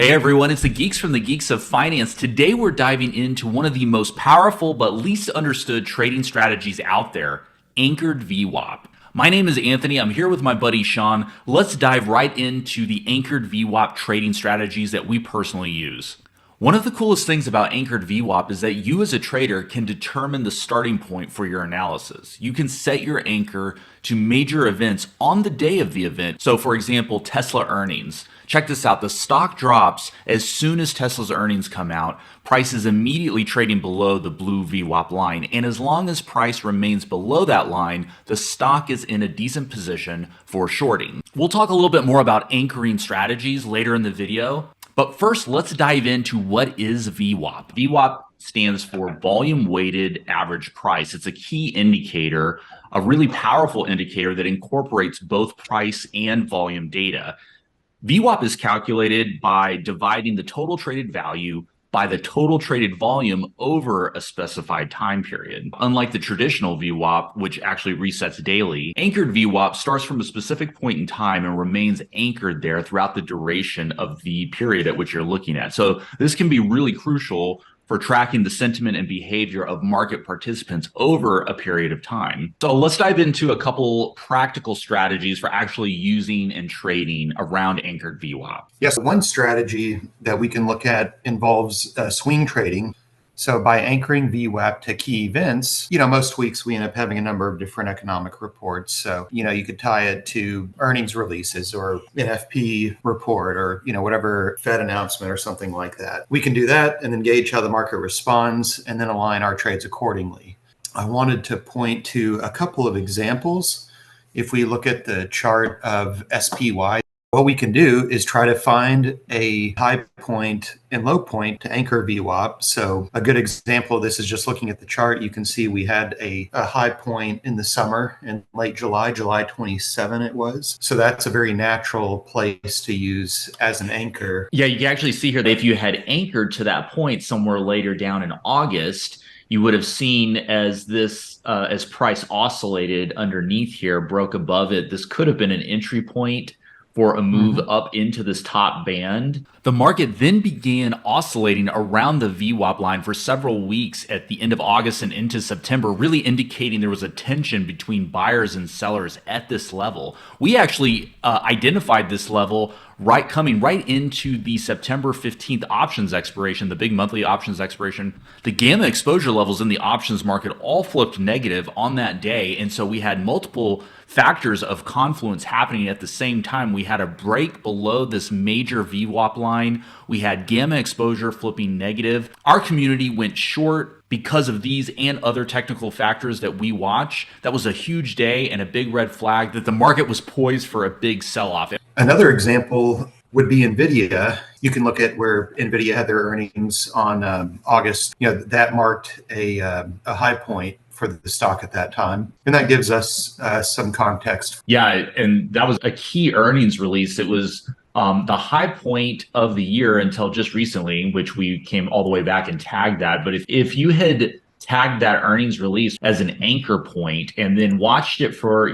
Hey everyone, it's the Geeks from the Geeks of Finance. Today we're diving into one of the most powerful but least understood trading strategies out there, anchored VWAP. My name is Anthony. I'm here with my buddy Sean. Let's dive right into the anchored VWAP trading strategies that we personally use. One of the coolest things about anchored VWAP is that you as a trader can determine the starting point for your analysis. You can set your anchor to major events on the day of the event. So for example, Tesla earnings. Check this out. The stock drops as soon as Tesla's earnings come out. Price is immediately trading below the blue VWAP line. And as long as price remains below that line, the stock is in a decent position for shorting. We'll talk a little bit more about anchoring strategies later in the video. But first, let's dive into what is VWAP. VWAP stands for volume weighted average price. It's a key indicator, a really powerful indicator that incorporates both price and volume data. VWAP is calculated by dividing the total traded value by the total traded volume over a specified time period. Unlike the traditional VWAP, which actually resets daily, anchored VWAP starts from a specific point in time and remains anchored there throughout the duration of the period at which you're looking at. So this can be really crucial for tracking the sentiment and behavior of market participants over a period of time. So let's dive into a couple practical strategies for actually using and trading around anchored VWAP. Yes, one strategy that we can look at involves swing trading. So by anchoring VWAP to key events, most weeks we end up having a number of different economic reports. So, you could tie it to earnings releases or NFP report or, whatever Fed announcement or something like that. We can do that and then gauge how the market responds and then align our trades accordingly. I wanted to point to a couple of examples. If we look at the chart of SPY, what we can do is try to find a high point and low point to anchor VWAP. So a good example of this is just looking at the chart. You can see we had a high point in the summer in late July 27 it was. So that's a very natural place to use as an anchor. Yeah, you can actually see here that if you had anchored to that point somewhere later down in August, you would have seen as this, as price oscillated underneath here, broke above it, this could have been an entry point for a move up into this top band. The market then began oscillating around the VWAP line for several weeks at the end of August and into September, really indicating there was a tension between buyers and sellers at this level. We actually identified this level coming right into the September 15th options expiration, the big monthly options expiration. The gamma exposure levels in the options market all flipped negative on that day. And so we had multiple factors of confluence happening at the same time. We had a break below this major VWAP line. We had gamma exposure flipping negative. Our community went short because of these and other technical factors that we watch. That was a huge day and a big red flag that the market was poised for a big sell-off. Another example would be NVDA. You can look at where NVDA had their earnings on August. That marked a high point for the stock at that time. And that gives us some context. Yeah, and that was a key earnings release. It was the high point of the year until just recently, which we came all the way back and tagged that. But if you had tagged that earnings release as an anchor point and then watched it for,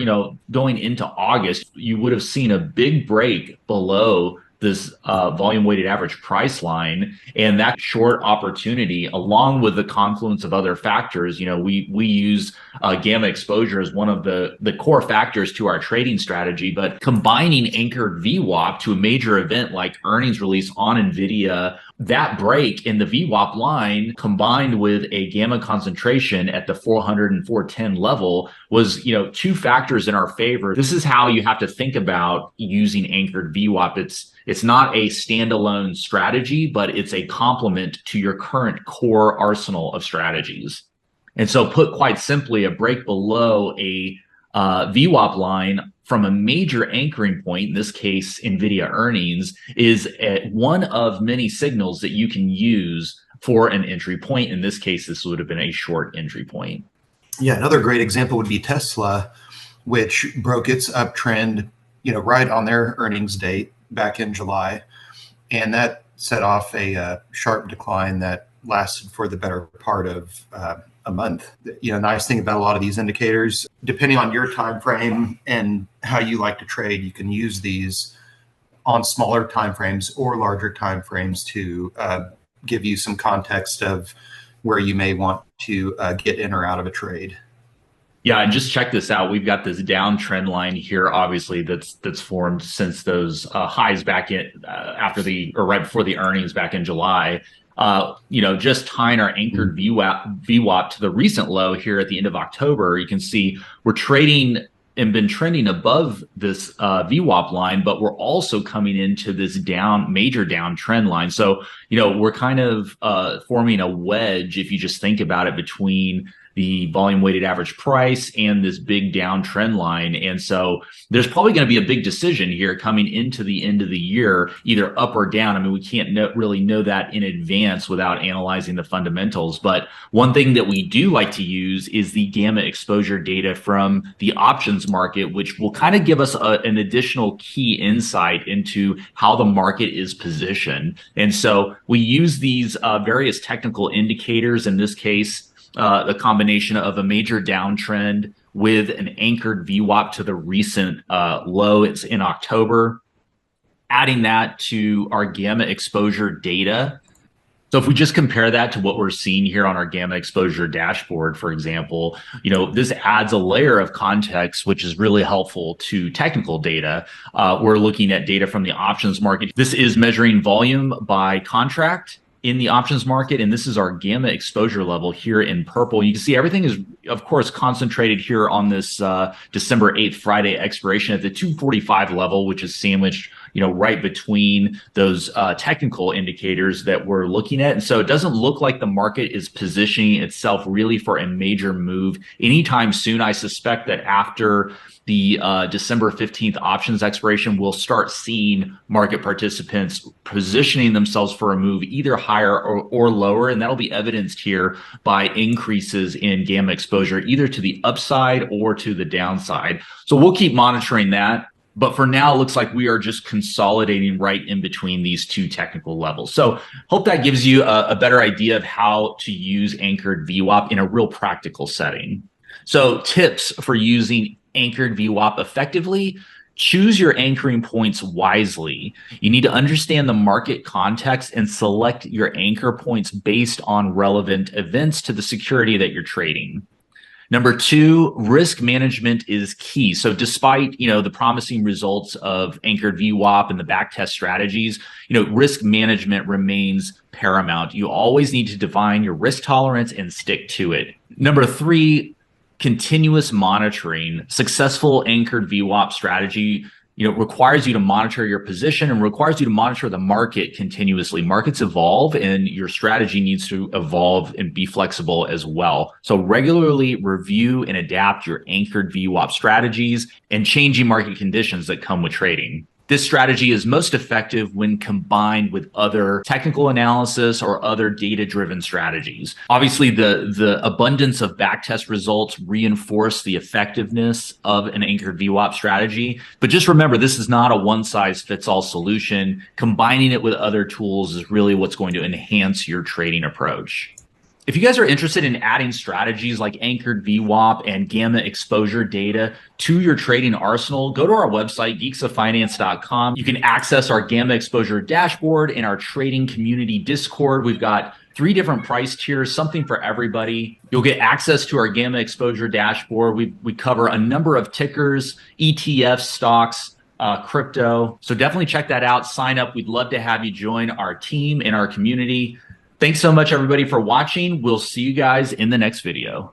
going into August, you would have seen a big break below this volume weighted average price line, and that short opportunity, along with the confluence of other factors. We use gamma exposure as one of the core factors to our trading strategy, but combining anchored VWAP to a major event like earnings release on NVIDIA, that break in the VWAP line combined with a gamma concentration at the 400 and 410 level was, two factors in our favor. This is how you have to think about using anchored VWAP. It's not a standalone strategy, but it's a complement to your current core arsenal of strategies. And so put quite simply, a break below a VWAP line from a major anchoring point, in this case, NVIDIA earnings, is one of many signals that you can use for an entry point. In this case, this would have been a short entry point. Yeah, another great example would be Tesla, which broke its uptrend, right on their earnings date back in July. And that set off a sharp decline that lasted for the better part of a month. Nice thing about a lot of these indicators, depending on your time frame and how you like to trade, you can use these on smaller timeframes or larger timeframes to give you some context of where you may want to get in or out of a trade. Yeah, and just check this out. We've got this downtrend line here, obviously, that's formed since those highs back in after the or right before the earnings back in July. Just tying our anchored VWAP to the recent low here at the end of October, you can see we're trading and been trending above this VWAP line, but we're also coming into this major down trend line. So, we're kind of forming a wedge, if you just think about it, between the volume weighted average price and this big downtrend line. And so there's probably going to be a big decision here coming into the end of the year, either up or down. I mean, we can't really know that in advance without analyzing the fundamentals. But one thing that we do like to use is the gamma exposure data from the options market, which will kind of give us an additional key insight into how the market is positioned. And so we use these various technical indicators, in this case, the combination of a major downtrend with an anchored VWAP to the recent low. It's in October. Adding that to our gamma exposure data. So if we just compare that to what we're seeing here on our gamma exposure dashboard, for example, this adds a layer of context, which is really helpful to technical data. We're looking at data from the options market. This is measuring volume by contract in the options market, and this is our gamma exposure level here in purple. You can see everything is, of course, concentrated here on this December 8th Friday expiration at the 245 level, which is sandwiched right between those technical indicators that we're looking at. And so it doesn't look like the market is positioning itself really for a major move anytime soon. I suspect that after the December 15th options expiration, we'll start seeing market participants positioning themselves for a move either higher or lower. And that'll be evidenced here by increases in gamma exposure, either to the upside or to the downside. So we'll keep monitoring that. But for now, it looks like we are just consolidating right in between these two technical levels. So hope that gives you a better idea of how to use anchored VWAP in a real practical setting. So tips for using anchored VWAP effectively: choose your anchoring points wisely. You need to understand the market context and select your anchor points based on relevant events to the security that you're trading. Number two, risk management is key. So despite, the promising results of anchored VWAP and the backtest strategies, risk management remains paramount. You always need to define your risk tolerance and stick to it. Number three, continuous monitoring. Successful anchored VWAP strategy requires you to monitor your position and requires you to monitor the market continuously. Markets evolve and your strategy needs to evolve and be flexible as well. So regularly review and adapt your anchored VWAP strategies and changing market conditions that come with trading. This strategy is most effective when combined with other technical analysis or other data-driven strategies. Obviously, the abundance of backtest results reinforce the effectiveness of an anchored VWAP strategy. But just remember, this is not a one-size-fits-all solution. Combining it with other tools is really what's going to enhance your trading approach. If you guys are interested in adding strategies like anchored VWAP and gamma exposure data to your trading arsenal, go to our website, geeksoffinance.com. You can access our gamma exposure dashboard in our trading community Discord. We've got 3 different price tiers, something for everybody. You'll get access to our gamma exposure dashboard. We cover a number of tickers, ETFs, stocks, crypto. So definitely check that out. Sign up. We'd love to have you join our team and our community. Thanks so much, everybody, for watching. We'll see you guys in the next video.